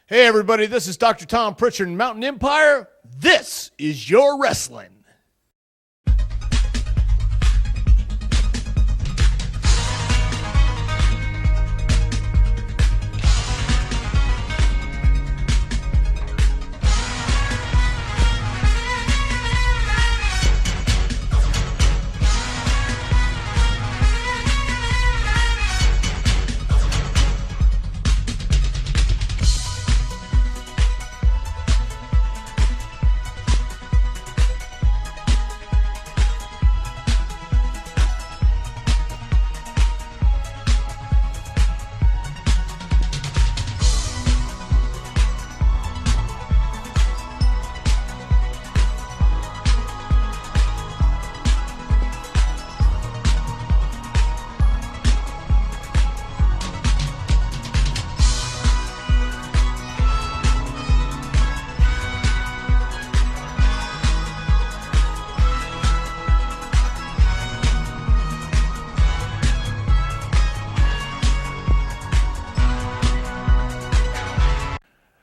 Hey everybody, this is Dr. Tom Prichard in Mountain Empire. This is your wrestling.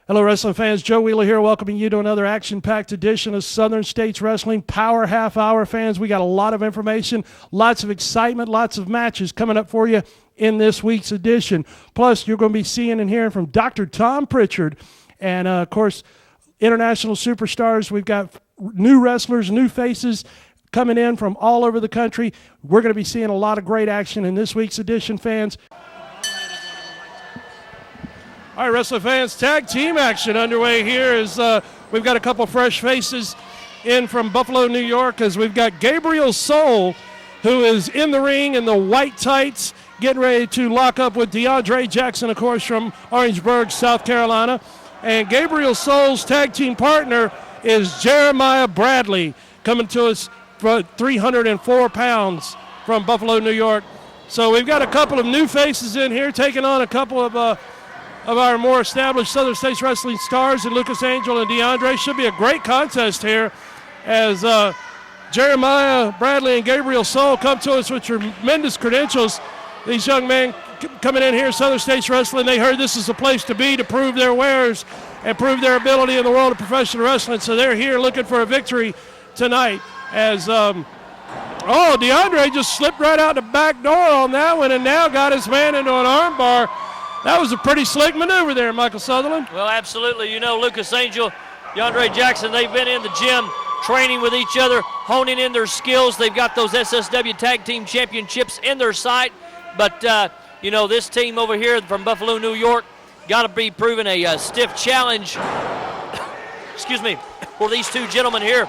Hello, wrestling fans. Joe Wheeler here, welcoming you to another action-packed edition of Southern States Wrestling Power Half Hour. Fans, we got a lot of information, lots of excitement, lots of matches coming up for you in this week's edition. Plus, you're going to be seeing and hearing from Dr. Tom Prichard and, of course, international superstars. We've got new wrestlers, new faces coming in from all over the country. We're going to be seeing a lot of great action in this week's edition, fans. All right, wrestling fans, tag team action underway here as we've got a couple fresh faces in from Buffalo, New York, as we've got Gabriel Soul, who is in the ring in the white tights, getting ready to lock up with DeAndre Jackson, of course, from Orangeburg, South Carolina. And Gabriel Soul's tag team partner is Jerimiah Bradley, coming to us for 304 pounds from Buffalo, New York. So we've got a couple of new faces in here, taking on a couple of our more established Southern States Wrestling stars, and Lukas Angel and DeAndre. Should be a great contest here as Jerimiah Bradley and Gabriel Soul come to us with tremendous credentials. These young men coming in here, Southern States Wrestling, they heard this is the place to be to prove their wares and prove their ability in the world of professional wrestling. So they're here looking for a victory tonight as DeAndre just slipped right out the back door on that one and now got his man into an arm bar. That was a pretty slick maneuver there, Michael Sutherland. Well, absolutely. You know, Lukas Angel, DeAndre Jackson, they've been in the gym training with each other, honing in their skills. They've got those SSW Tag Team Championships in their sight. But, you know, this team over here from Buffalo, New York, got to be proving a stiff challenge, excuse me, for these two gentlemen here.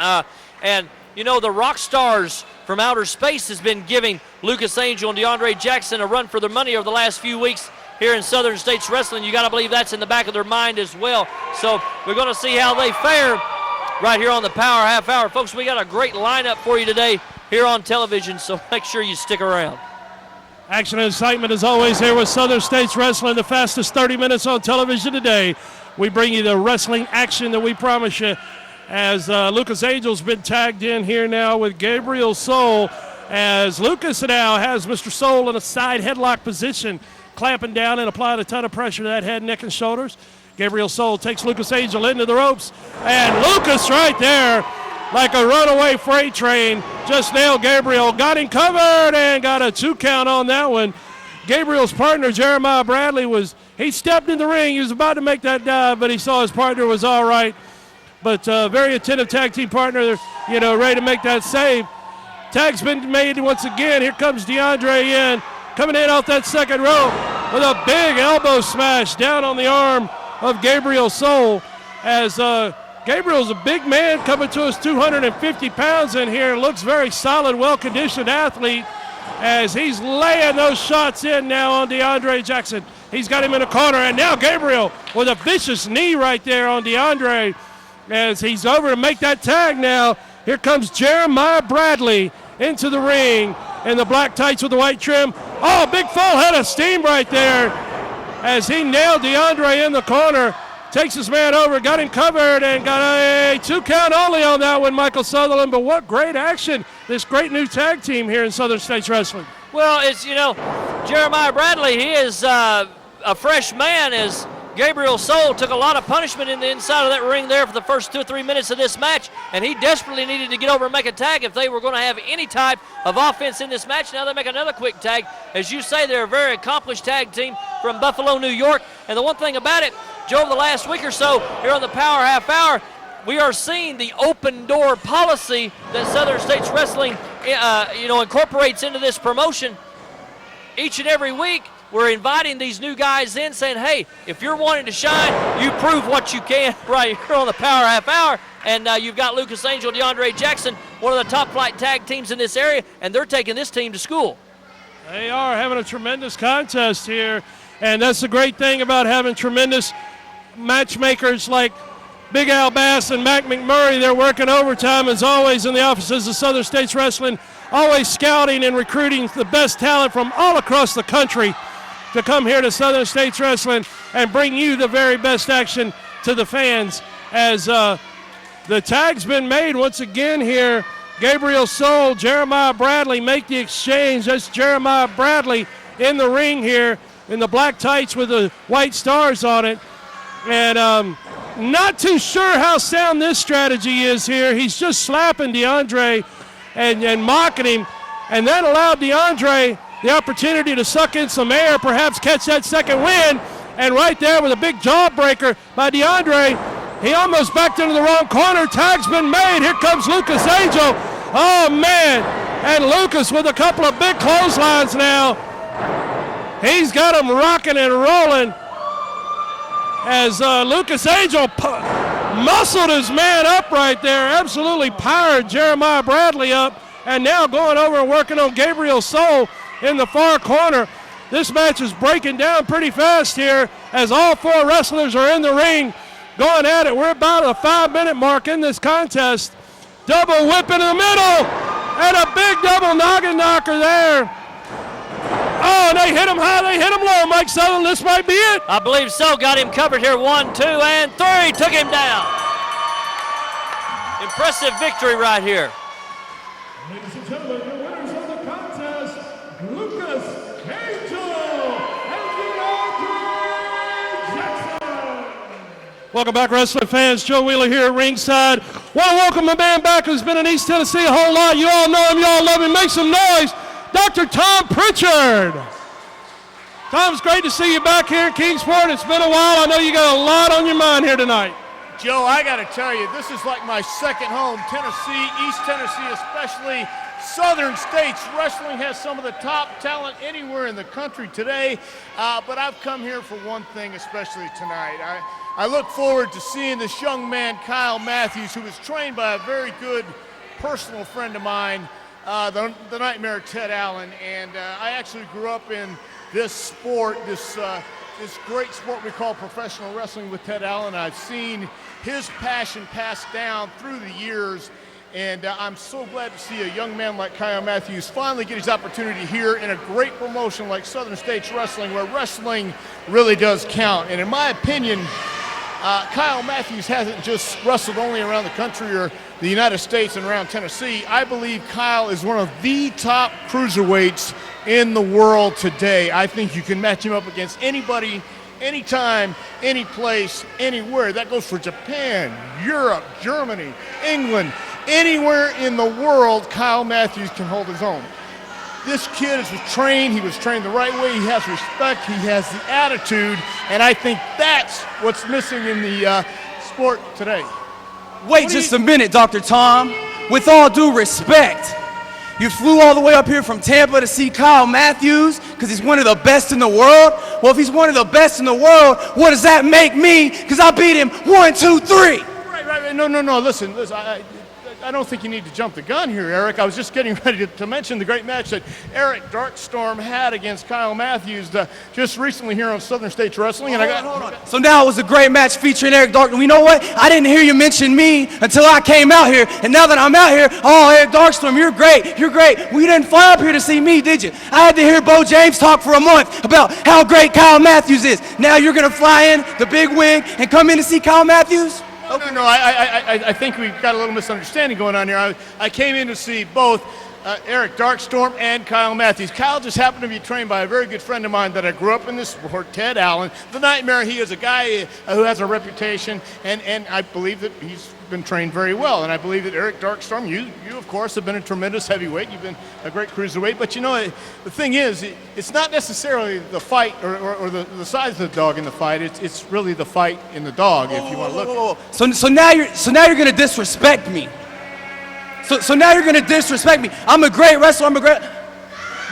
And, you know, the rock stars from outer space has been giving Lukas Angel and DeAndre Jackson a run for their money over the last few weeks here in Southern States Wrestling. You got to believe that's in the back of their mind as well. So we're going to see how they fare right here on the Power Half Hour. Folks, we got a great lineup for you today here on television, so make sure you stick around. Action and excitement as always here with Southern States Wrestling, the fastest 30 minutes on television today. We bring you the wrestling action that we promise you, as Lukas Angel's been tagged in here now with Gabriel Soul, as Lukas now has Mr. Soul in a side headlock position, clamping down and applying a ton of pressure to that head, neck, and shoulders. Gabriel Soul takes Lukas Angel into the ropes, and Lukas right there, like a runaway freight train, just nailed Gabriel, got him covered, and got a 2 count on that one. Gabriel's partner, Jerimiah Bradley, he stepped in the ring, he was about to make that dive, but he saw his partner was all right. But very attentive tag team partner, you know, ready to make that save. Tag's been made once again. Here comes DeAndre in, coming in off that second rope with a big elbow smash down on the arm of Gabriel Soul. As Gabriel's a big man coming to us, 250 pounds in here. Looks very solid, well-conditioned athlete as he's laying those shots in now on DeAndre Jackson. He's got him in a corner, and now Gabriel with a vicious knee right there on DeAndre. As he's over to make that tag now. Here comes Jerimiah Bradley into the ring in the black tights with the white trim. Oh, big full head of steam right there as he nailed DeAndre in the corner. Takes his man over, got him covered, and got a 2 count only on that one, Michael Sutherland. But what great action, this great new tag team here in Southern States Wrestling. Well, it's, you know, Jerimiah Bradley, he is a fresh man as Gabriel Soul took a lot of punishment in the inside of that ring there for the first 2 or 3 minutes of this match, and he desperately needed to get over and make a tag if they were going to have any type of offense in this match. Now they make another quick tag. As you say, they're a very accomplished tag team from Buffalo, New York. And the one thing about it, Joe, over the last week or so here on the Power Half Hour, we are seeing the open door policy that Southern States Wrestling incorporates into this promotion. Each and every week, we're inviting these new guys in saying, hey, if you're wanting to shine, you prove what you can right here on the Power Half Hour. And you've got Lukas Angel, DeAndre Jackson, one of the top flight tag teams in this area, and they're taking this team to school. They are having a tremendous contest here, and that's the great thing about having tremendous matchmakers like Big Al Bass and Mac McMurray. They're working overtime, as always, in the offices of Southern States Wrestling, always scouting and recruiting the best talent from all across the country to come here to Southern States Wrestling and bring you the very best action to the fans. As the tag's been made once again here, Gabriel Soul, Jerimiah Bradley make the exchange. That's Jerimiah Bradley in the ring here in the black tights with the white stars on it. And not too sure how sound this strategy is here. He's just slapping DeAndre and mocking him, and that allowed DeAndre the opportunity to suck in some air, perhaps catch that second win. And right there with a big jawbreaker by DeAndre, he almost backed into the wrong corner. Tag's been made. Here comes Lukas Angel. Oh, man. And Lukas with a couple of big clotheslines now. He's got him rocking and rolling as Lukas Angel muscled his man up right there, absolutely powered Jerimiah Bradley up, and now going over and working on Gabriel Soul in the far corner. This match is breaking down pretty fast here as all four wrestlers are in the ring going at it. We're about a 5-minute mark in this contest. Double whip in the middle and a big double noggin knocker there. Oh, they hit him high, they hit him low. Mike Sutherland, this might be it. I believe so. Got him covered here. 1, 2, and 3. Took him down. Impressive victory right here. Ladies and gentlemen, the winners of the contest, Lukas Angel and DeAndre Jackson. Welcome back, wrestling fans. Joe Wheeler here at ringside. Want to welcome my man back who's been in East Tennessee a whole lot. You all know him, you all love him. Make some noise. Dr. Tom Prichard. Tom, it's great to see you back here in Kingsport. It's been a while. I know you got a lot on your mind here tonight. Joe, I got to tell you, this is like my second home. Tennessee, East Tennessee especially. Southern States Wrestling has some of the top talent anywhere in the country today. But I've come here for one thing, especially tonight. I look forward to seeing this young man, Kyle Matthews, who was trained by a very good personal friend of mine, the Nightmare Ted Allen. And I actually grew up in this sport, this great sport we call professional wrestling with Ted Allen. I've seen his passion passed down through the years, and I'm so glad to see a young man like Kyle Matthews finally get his opportunity here in a great promotion like Southern States Wrestling, where wrestling really does count. And in my opinion, Kyle Matthews hasn't just wrestled only around the country or the United States and around Tennessee. I believe Kyle is one of the top cruiserweights in the world today. I think you can match him up against anybody, anytime, any place, anywhere. That goes for Japan, Europe, Germany, England, anywhere in the world. Kyle Matthews can hold his own. This kid is trained. He was trained the right way. He has respect. He has the attitude, and I think that's what's missing in the sport today. Wait just a minute, Dr. Tom. With all due respect, you flew all the way up here from Tampa to see Kyle Matthews because he's one of the best in the world? Well, if he's one of the best in the world, what does that make me? Because I beat him 1, 2, 3. Right. No. Listen. I don't think you need to jump the gun here, Eric. I was just getting ready to mention the great match that Eric Darkstorm had against Kyle Matthews just recently here on Southern States Wrestling. Hold on. So now it was a great match featuring Eric Darkstorm. You know what? I didn't hear you mention me until I came out here. And now that I'm out here, oh, Eric Darkstorm, you're great. You're great. Well, you didn't fly up here to see me, did you? I had to hear Beau James talk for a month about how great Kyle Matthews is. Now you're going to fly in the big wig and come in to see Kyle Matthews? No. I think we've got a little misunderstanding going on here. I came in to see both Eric Darkstorm and Kyle Matthews. Kyle just happened to be trained by a very good friend of mine that I grew up in this sport, Ted Allen. The Nightmare, he is a guy who has a reputation, and I believe that he's been trained very well. And I believe that Eric Darkstorm, you of course have been a tremendous heavyweight. You've been a great cruiserweight. But you know, the thing is, it's not necessarily the fight or the size of the dog in the fight. It's really the fight in the dog, if you want to look at it. So now you're gonna disrespect me. So now you're gonna disrespect me. I'm a great wrestler.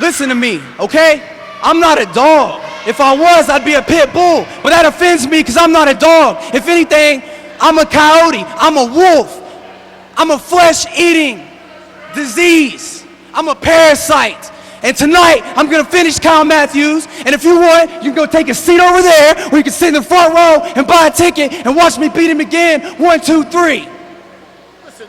Listen to me, okay? I'm not a dog. If I was, I'd be a pit bull. But that offends me because I'm not a dog. If anything, I'm a coyote. I'm a wolf. I'm a flesh-eating disease. I'm a parasite. And tonight, I'm gonna finish Kyle Matthews. And if you want, you can go take a seat over there, or you can sit in the front row and buy a ticket and watch me beat him again. 1, 2, 3.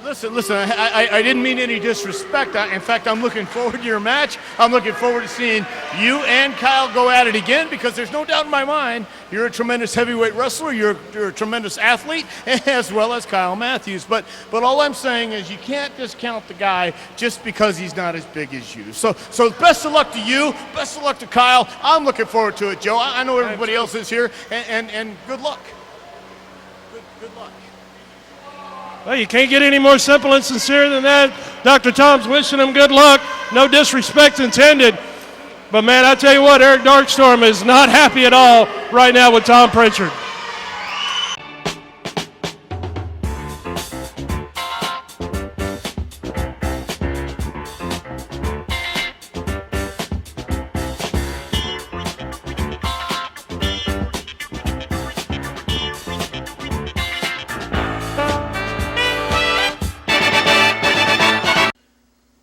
Listen, I didn't mean any disrespect. In fact, I'm looking forward to your match. I'm looking forward to seeing you and Kyle go at it again, because there's no doubt in my mind you're a tremendous heavyweight wrestler. You're a tremendous athlete, as well as Kyle Matthews. But all I'm saying is you can't discount the guy just because he's not as big as you. So best of luck to you. Best of luck to Kyle. I'm looking forward to it, Joe. I know everybody else is here, and good luck. Good luck. Well, you can't get any more simple and sincere than that. Dr. Tom's wishing him good luck. No disrespect intended. But, man, I tell you what, Eric Darkstorm is not happy at all right now with Tom Prichard.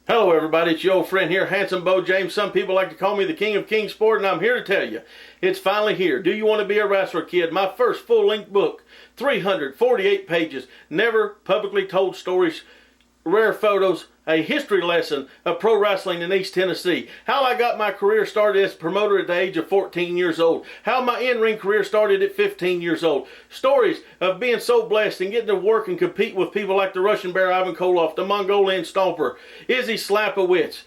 Hello everybody, it's your old friend here, Handsome Beau James. Some people like to call me the King of Kingsport, and I'm here to tell you, it's finally here. Do you want to be a wrestler, kid? My first full-length book, 348 pages, never publicly told stories, rare photos, a history lesson of pro wrestling in East Tennessee. How I got my career started as a promoter at the age of 14 years old. How my in-ring career started at 15 years old. Stories of being so blessed and getting to work and compete with people like the Russian Bear Ivan Koloff, the Mongolian Stomper, Izzy Slapowitz,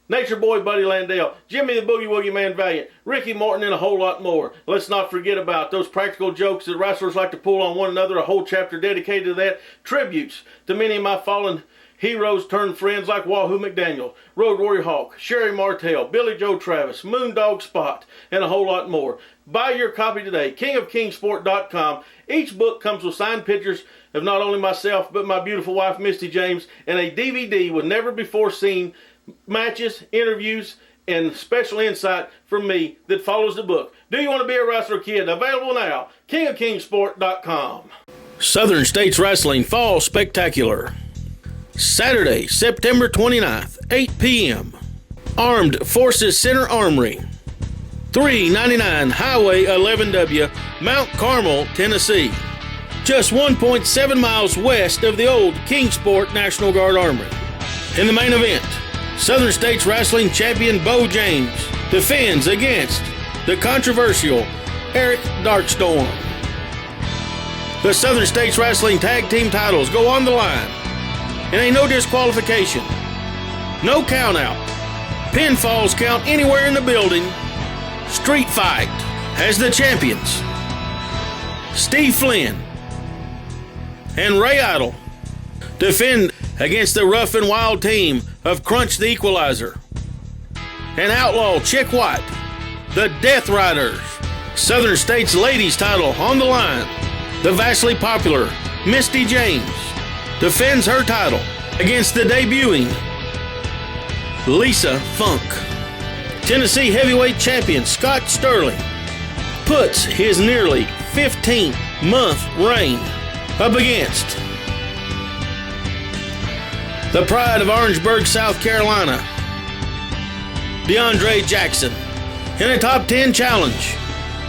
Nature Boy Buddy Landell, Jimmy the Boogie Woogie Man Valiant, Ricky Morton, and a whole lot more. Let's not forget about those practical jokes that wrestlers like to pull on one another, a whole chapter dedicated to that. Tributes to many of my fallen heroes turned friends like Wahoo McDaniel, Road Warrior Hawk, Sherry Martell, Billy Joe Travis, Moondog Spot, and a whole lot more. Buy your copy today, kingofkingsport.com. Each book comes with signed pictures of not only myself, but my beautiful wife, Misty James, and a DVD with never-before-seen matches, interviews, and special insight from me that follows the book. Do you want to be a wrestler, kid? Available now, kingofkingsport.com. Southern States Wrestling Fall Spectacular. Saturday, September 29th, 8 p.m. Armed Forces Center Armory, 399 Highway 11W, Mount Carmel, Tennessee. Just 1.7 miles west of the old Kingsport National Guard Armory. In the main event, Southern States Wrestling Champion Beau James defends against the controversial Eric Darkstorm. The Southern States Wrestling Tag Team titles go on the line. It ain't no disqualification, no count out, pinfalls count anywhere in the building, street fight. As the champions, Steve Flynn and Ray Idol defend against the rough and wild team of Crunch the Equalizer and Outlaw Chick White, the Death Riders. Southern States Ladies title on the line. The vastly popular Misty James defends her title against the debuting Lisa Funk. Tennessee Heavyweight Champion Scott Sterling puts his nearly 15-month reign up against the pride of Orangeburg, South Carolina, DeAndre Jackson, in a top 10 challenge.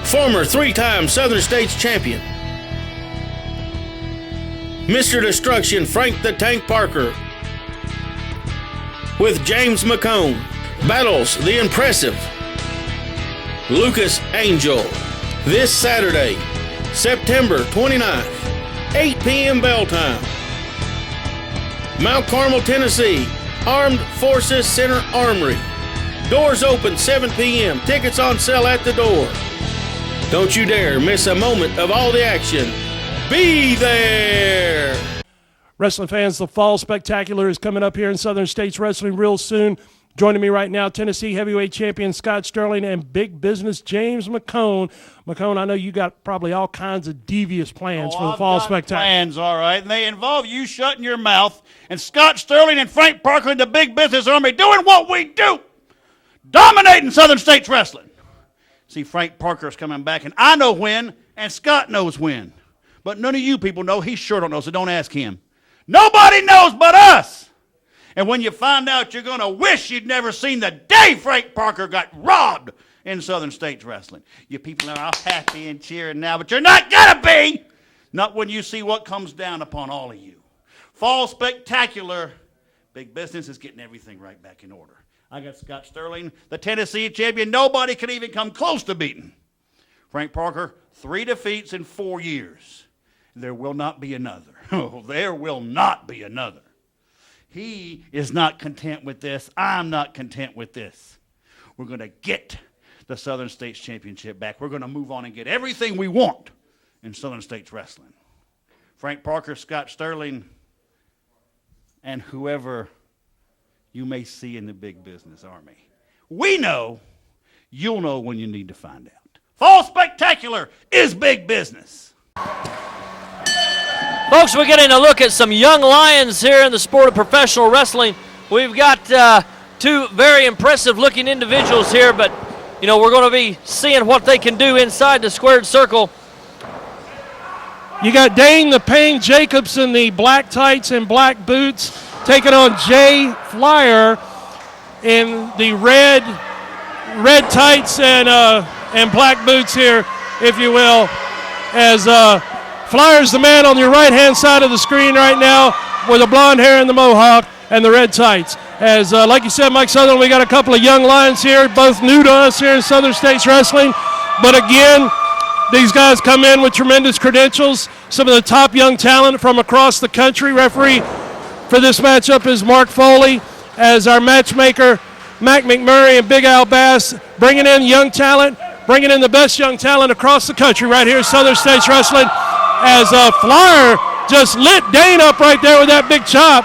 Former 3-time Southern States champion Mr. Destruction Frank the Tank Parker with James McHone battles the impressive Lukas Angel this Saturday, September 29th, 8 p.m. bell time. Mount Carmel, Tennessee, Armed Forces Center Armory. Doors open 7 p.m. Tickets on sale at the door. Don't you dare miss a moment of all the action. Be there! Wrestling fans, the Fall Spectacular is coming up here in Southern States Wrestling real soon. Joining me right now, Tennessee Heavyweight Champion Scott Sterling and Big Business James McHone. McHone, I know you got probably all kinds of devious plans for the Fall Spectacular. Plans, all right, and they involve you shutting your mouth and Scott Sterling and Frank Parker and the Big Business Army doing what we do, dominating Southern States Wrestling. See, Frank Parker's coming back, and I know when, and Scott knows when. But none of you people know. He sure don't know, so don't ask him. Nobody knows but us. And when you find out, you're going to wish you'd never seen the day Frank Parker got robbed in Southern States Wrestling. You people are all happy and cheering now, but you're not going to be. Not when you see what comes down upon all of you. Fall Spectacular. Big Business is getting everything right back in order. I got Scott Sterling, the Tennessee champion. Nobody can even come close to beating. Frank Parker, 3 defeats in 4 years. There will not be another. Oh, there will not be another. He is not content with this. I'm not content with this. We're going to get the Southern States Championship back. We're going to move on and get everything we want in Southern States Wrestling. Frank Parker, Scott Sterling, and whoever you may see in the Big Business Army. We know, you'll know when you need to find out. Fall Spectacular is big business. Folks, we're getting a look at some young lions here in the sport of professional wrestling. We've got 2 very impressive-looking individuals here, but, you know, we're going to be seeing what they can do inside the squared circle. You got Dane the Pain Jacobs in the black tights and black boots taking on Jay Flyer in the red tights and black boots here, if you will, as Flyer's the man on your right-hand side of the screen right now with the blonde hair and the mohawk and the red tights. As, like you said, Mike Sutherland, we got a couple of young lions here, both new to us here in Southern States Wrestling. But again, these guys come in with tremendous credentials. Some of the top young talent from across the country. Referee for this matchup is Mark Foley, as our matchmaker, Mac McMurray and Big Al Bass, bringing in young talent, bringing in the best young talent across the country right here in Southern States Wrestling. As Flyer just lit Dane up right there with that big chop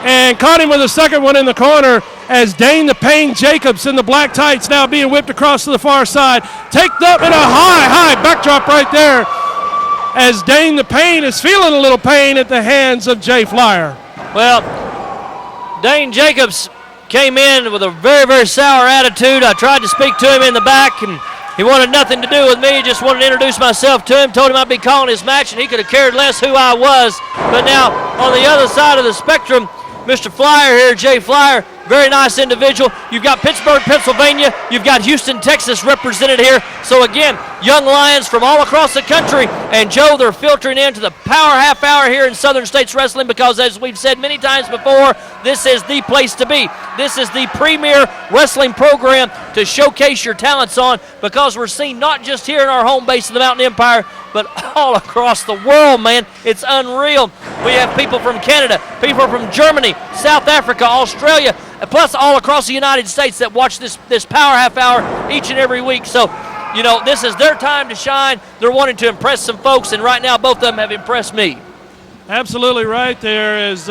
and caught him with a second one in the corner, as Dane the Pain Jacobs in the black tights now being whipped across to the far side. Taken up in a high backdrop right there, as Dane the Pain is feeling a little pain at the hands of Jay Flyer. Well, Dane Jacobs came in with a very, very sour attitude. I tried to speak to him in the back, and he wanted nothing to do with me, just wanted to introduce myself to him, told him I'd be calling his match, and he could have cared less who I was. But now, on the other side of the spectrum, Mr. Flyer here, Jay Flyer, very nice individual. You've got Pittsburgh, Pennsylvania. You've got Houston, Texas represented here. So again, young lions from all across the country. And Joe, they're filtering into the Power Half Hour here in Southern States Wrestling because, as we've said many times before, this is the place to be. This is the premier wrestling program to showcase your talents on, because we're seen not just here in our home base of the Mountain Empire, but all across the world, man. It's unreal. We have people from Canada, people from Germany, South Africa, Australia, plus all across the United States that watch this Power Half Hour each and every week. So, you know, this is their time to shine. They're wanting to impress some folks, and right now both of them have impressed me. Absolutely right there, as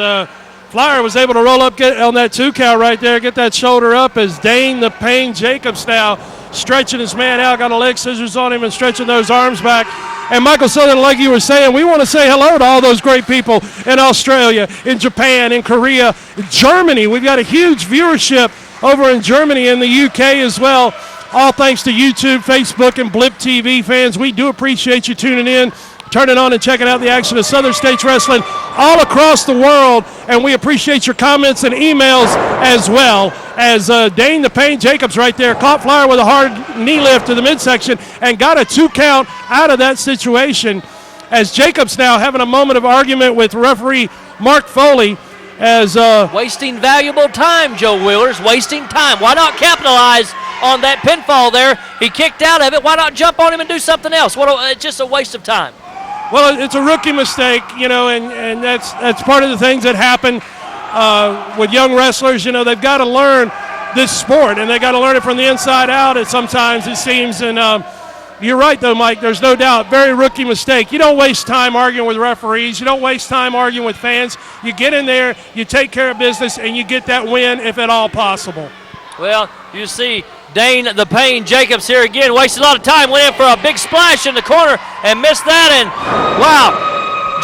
Flyer was able to roll up, get on that 2 count right there, get that shoulder up, as Dane the Pain Jacobs now stretching his man out, got a leg scissors on him and stretching those arms back. And Michael Sutherland, like you were saying, we want to say hello to all those great people in Australia, in Japan, in Korea, in Germany. We've got a huge viewership over in Germany and the UK as well. All thanks to YouTube, Facebook, and Blip TV fans. We do appreciate you tuning in, turning on and checking out the action of Southern States Wrestling all across the world. And we appreciate your comments and emails as well. As Dane the Pain Jacobs right there caught Flyer with a hard knee lift to the midsection and got a 2 count out of that situation. As Jacobs now having a moment of argument with referee Mark Foley, as wasting valuable time, Joe Wheelers, wasting time. Why not capitalize on that pinfall there? He kicked out of it. Why not jump on him and do something else? It's just a waste of time. Well, it's a rookie mistake, you know, and that's part of the things that happen. with young wrestlers. You know, they've got to learn this sport, and they got to learn it from the inside out. And sometimes it seems, and you're right though, Mike. There's no doubt, very rookie mistake. You don't waste time arguing with referees. You don't waste time arguing with fans. You get in there, you take care of business, and you get that win if at all possible. Well, you see Dane the Pain Jacobs here again, wasted a lot of time, went in for a big splash in the corner and missed that, and wow,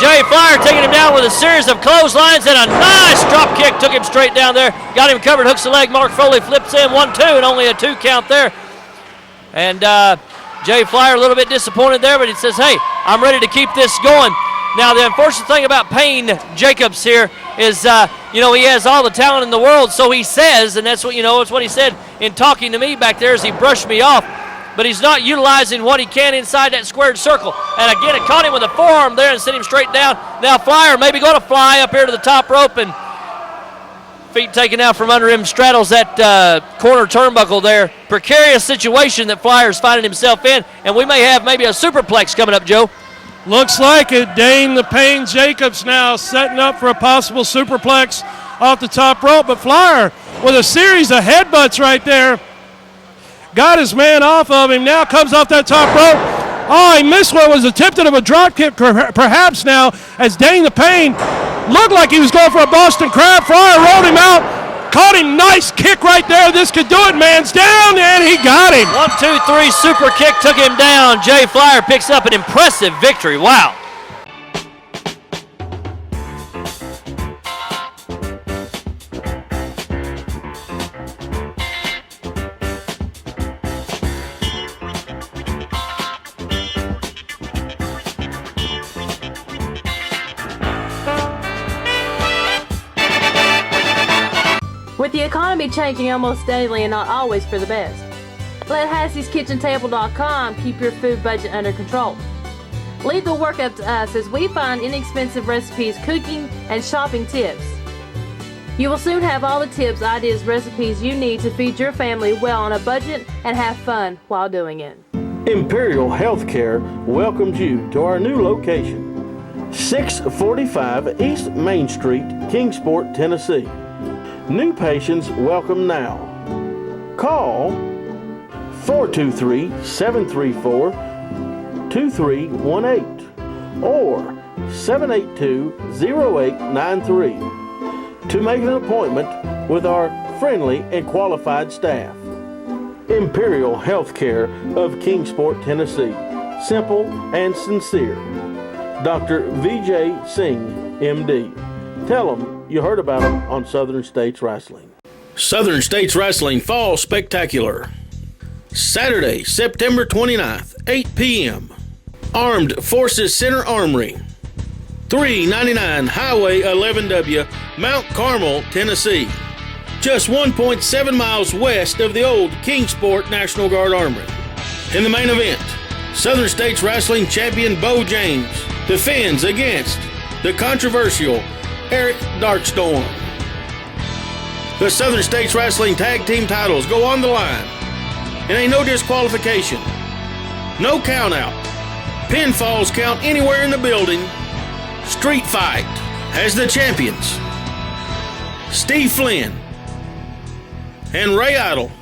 Jay Flyer taking him down with a series of clotheslines and a nice drop kick, took him straight down there, got him covered, hooks the leg, Mark Foley flips in 1-2 and only a 2 count there. And Jay Flyer a little bit disappointed there, but he says, hey, I'm ready to keep this going. Now, the unfortunate thing about Payne Jacobs here is, he has all the talent in the world, so he says, and that's what, it's what he said in talking to me back there as he brushed me off, but he's not utilizing what he can inside that squared circle. And again, it caught him with a forearm there and sent him straight down. Now Flyer maybe going to fly up here to the top rope, and feet taken out from under him, straddles that corner turnbuckle there. Precarious situation that Flyer's finding himself in, and we may have maybe a superplex coming up, Joe. Looks like it. Dane the Pain Jacobs now setting up for a possible superplex off the top rope, but Flyer with a series of headbutts right there. Got his man off of him, now comes off that top rope. Oh, he missed what was attempted of a drop kick perhaps now, as Dane the Pain looked like he was going for a Boston Crab. Flyer rolled him out, caught him, nice kick right there. This could do it, man's down, and he got him. 1-2-3 super kick took him down. Jay Flyer picks up an impressive victory. Wow. With the economy changing almost daily and not always for the best, let Hassie'sKitchenTable.com keep your food budget under control. Leave the work up to us as we find inexpensive recipes, cooking, and shopping tips. You will soon have all the tips, ideas, recipes you need to feed your family well on a budget and have fun while doing it. Imperial Healthcare welcomes you to our new location, 645 East Main Street, Kingsport, Tennessee. New patients welcome now. Call 423-734-2318 or 782-0893 to make an appointment with our friendly and qualified staff. Imperial Healthcare of Kingsport, Tennessee. Simple and sincere. Dr. Vijay Singh, MD. Tell them you heard about them on Southern States Wrestling. Southern States Wrestling Fall Spectacular. Saturday, September 29th, 8 p.m. Armed Forces Center Armory. 399 Highway 11W, Mount Carmel, Tennessee. Just 1.7 miles west of the old Kingsport National Guard Armory. In the main event, Southern States Wrestling champion Beau James defends against the controversial Eric Darkstorm. The Southern States Wrestling Tag Team titles go on the line. It ain't no disqualification, no count out, pinfalls count anywhere in the building. Street fight as the champions Steve Flynn and Ray Idol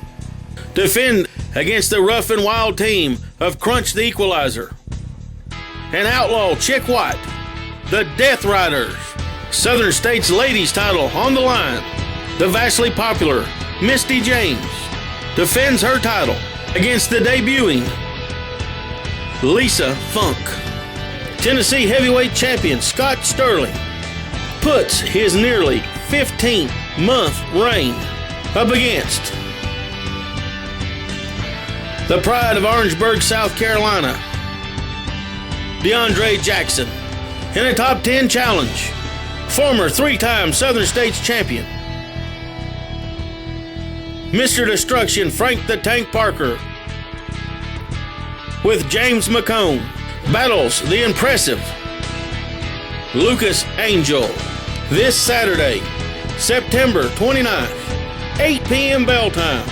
defend against the rough and wild team of Crunch the Equalizer and Outlaw Chick White, the Death Riders. Southern States Ladies title on the line. The vastly popular Misty James defends her title against the debuting Lisa Funk. Tennessee Heavyweight Champion Scott Sterling puts his nearly 15-month reign up against the pride of Orangeburg, South Carolina, DeAndre Jackson, in a top 10 challenge. Former 3-time Southern States champion Mr. Destruction Frank the Tank Parker with James McHone battles the impressive Lukas Angel this Saturday, September 29th, 8 p.m. bell time.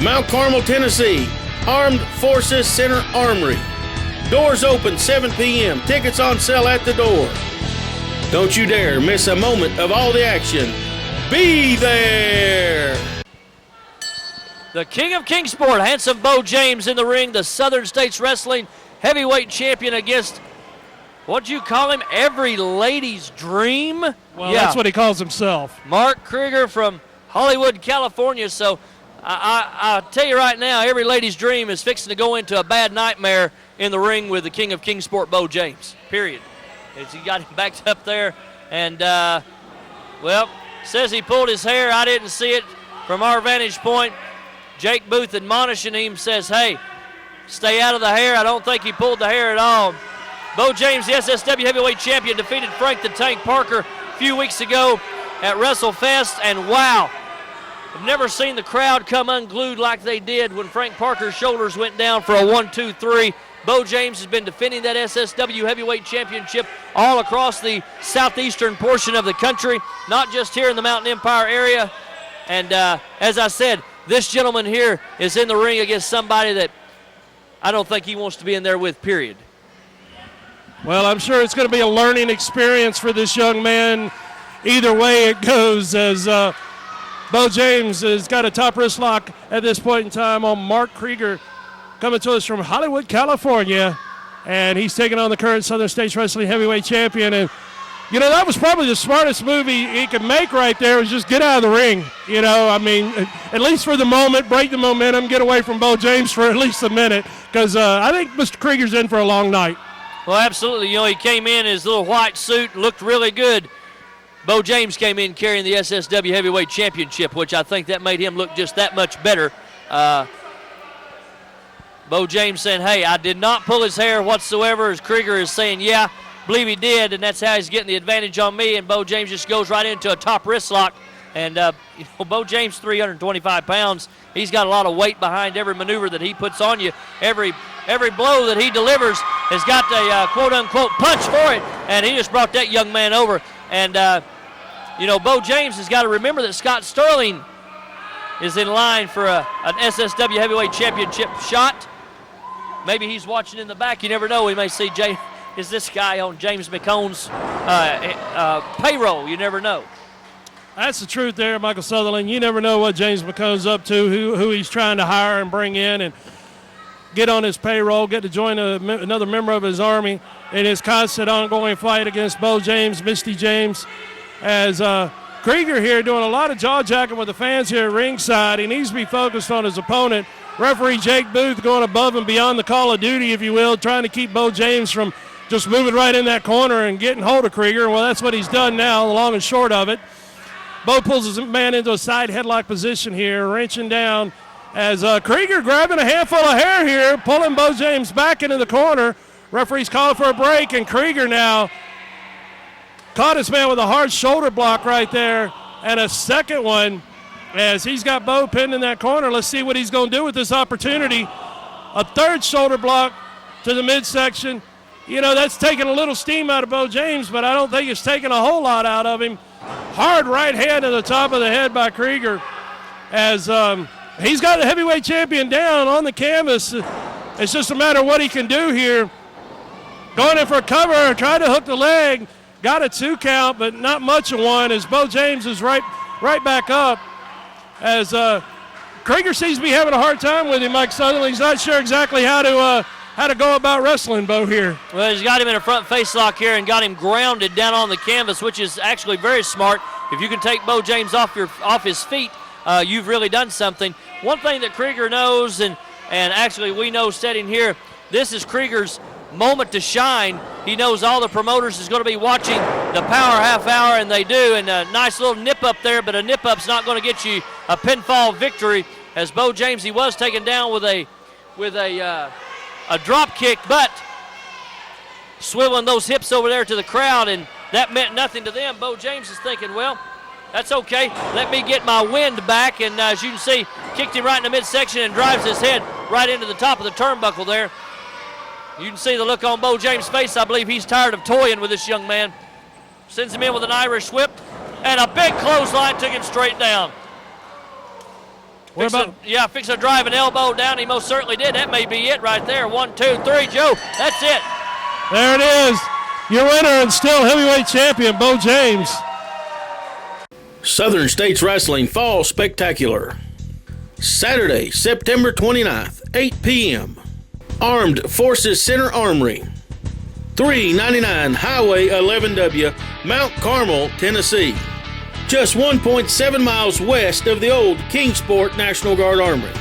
Mount Carmel, Tennessee, Armed Forces Center Armory. Doors open 7 p.m. Tickets on sale at the door. Don't you dare miss a moment of all the action. Be there! The King of Kingsport, handsome Beau James in the ring, the Southern States Wrestling heavyweight champion against, what'd you call him, every lady's dream? Well, that's what he calls himself. Marc Krieger from Hollywood, California. So I'll tell you right now, every lady's dream is fixing to go into a bad nightmare in the ring with the King of Kingsport, Beau James, period. He got him backed up there, and, well, says he pulled his hair. I didn't see it from our vantage point. Jake Booth admonishing him, says, hey, stay out of the hair. I don't think he pulled the hair at all. Beau James, the SSW heavyweight champion, defeated Frank the Tank Parker a few weeks ago at WrestleFest, and wow, I've never seen the crowd come unglued like they did when Frank Parker's shoulders went down for a 1-2-3. Beau James has been defending that SSW heavyweight championship all across the southeastern portion of the country, not just here in the Mountain Empire area. And as I said, this gentleman here is in the ring against somebody that I don't think he wants to be in there with, period. Well, I'm sure it's going to be a learning experience for this young man. Either way it goes, as Beau James has got a top wrist lock at this point in time on Marc Krieger, coming to us from Hollywood, California, and he's taking on the current Southern States Wrestling heavyweight champion. And you know, that was probably the smartest move he could make right there, was just get out of the ring. You know, I mean, at least for the moment, break the momentum, get away from Beau James for at least a minute, because I think Mr. Krieger's in for a long night. Well, absolutely. You know, he came in his little white suit, looked really good. Beau James came in carrying the SSW Heavyweight Championship, which I think that made him look just that much better. Beau James saying, hey, I did not pull his hair whatsoever, as Krieger is saying, yeah, believe he did, and that's how he's getting the advantage on me, and Beau James just goes right into a top wrist lock. And you know, Beau James, 325 pounds. He's got a lot of weight behind every maneuver that he puts on you. Every blow that he delivers has got a quote-unquote punch for it, and he just brought that young man over. And, you know, Beau James has got to remember that Scott Sterling is in line for an SSW Heavyweight Championship shot. Maybe he's watching in the back. You never know. We may see is this guy on James McHone's payroll. You never know. That's the truth there, Michael Sutherland. You never know what James McCone's up to, who he's trying to hire and bring in and get on his payroll, get to join another member of his army in his constant ongoing fight against Beau James, Misty James, as Krieger here doing a lot of jaw-jacking with the fans here at ringside. He needs to be focused on his opponent. Referee Jake Booth going above and beyond the call of duty, if you will, trying to keep Beau James from just moving right in that corner and getting hold of Krieger. Well, that's what he's done now, the long and short of it. Beau pulls his man into a side headlock position here, wrenching down as Krieger grabbing a handful of hair here, pulling Beau James back into the corner. Referee's calling for a break, and Krieger now caught his man with a hard shoulder block right there, and a second one as he's got Beau pinned in that corner. Let's see what he's going to do with this opportunity. A third shoulder block to the midsection. You know, that's taking a little steam out of Beau James, but I don't think it's taking a whole lot out of him. Hard right hand to the top of the head by Krieger as he's got the heavyweight champion down on the canvas. It's just a matter of what he can do here. Going in for a cover, tried to hook the leg, got a 2 count, but not much of one as Beau James is right back up. As Krieger seems to be having a hard time with him, Mike Sutherland. He's not sure exactly how to go about wrestling Beau here. Well, he's got him in a front face lock here and got him grounded down on the canvas, which is actually very smart. If you can take Beau James off his feet, you've really done something. One thing that Krieger knows, and actually we know sitting here, this is Krieger's moment to shine. He knows all the promoters is going to be watching the Power Half Hour, and they do. And a nice little nip up there, but a nip up's not going to get you a pinfall victory. As Beau James, he was taken down with a drop kick, but swiveling those hips over there to the crowd, and that meant nothing to them. Beau James is thinking, well, that's okay. Let me get my wind back, and as you can see, kicked him right in the midsection and drives his head right into the top of the turnbuckle there. You can see the look on Beau James' face. I believe he's tired of toying with this young man. Sends him in with an Irish whip, and a big clothesline took him straight down. Fixing to drive an elbow down. He most certainly did. That may be it right there. 1, 2, 3, Joe. That's it. There it is. your winner and still heavyweight champion, Beau James. Southern States Wrestling Fall Spectacular. Saturday, September 29th, 8 p.m. Armed Forces Center Armory, 399 Highway 11W, Mount Carmel, Tennessee. Just 1.7 miles west of the old Kingsport National Guard Armory.